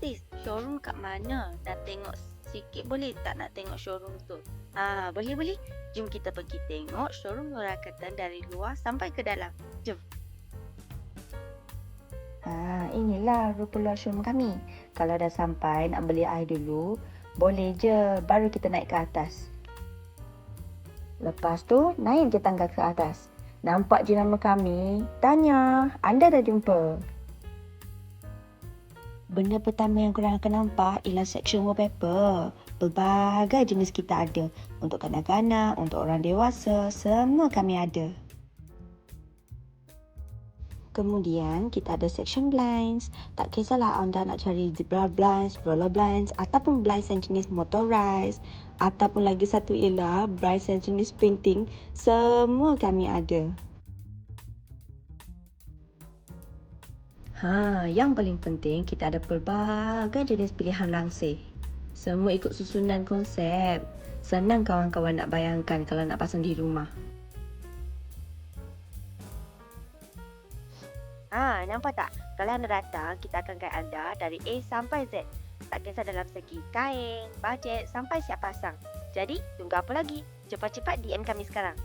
Tis, showroom kat mana? Nak tengok sikit boleh tak nak tengok showroom tu? Boleh. Jom kita pergi tengok showroom Nurul Katan dari luar sampai ke dalam. Jom. Inilah rupa luar showroom kami. Kalau dah sampai nak beli air dulu, boleh je, baru kita naik ke atas. Lepas tu, naik je tangga ke atas. Nampak je nama kami, tanya, anda dah jumpa? Benda pertama yang korang akan nampak ialah section wallpaper. Berbagai jenis kita ada. Untuk kanak-kanak, untuk orang dewasa, semua kami ada. Kemudian kita ada section blinds. Tak kisahlah anda nak cari zebra blinds, roller blinds ataupun blinds yang jenis motorized. Ataupun lagi satu ialah blinds yang jenis painting. Semua kami ada. Yang paling penting kita ada pelbagai jenis pilihan langsir. Semua ikut susunan konsep. Senang kawan-kawan nak bayangkan kalau nak pasang di rumah. Nampak tak? Kalau anda datang, kita akan guide anda dari A sampai Z. Tak kisah dalam segi kain, bajet sampai siap pasang. Jadi, tunggu apa lagi? Cepat-cepat DM kami sekarang.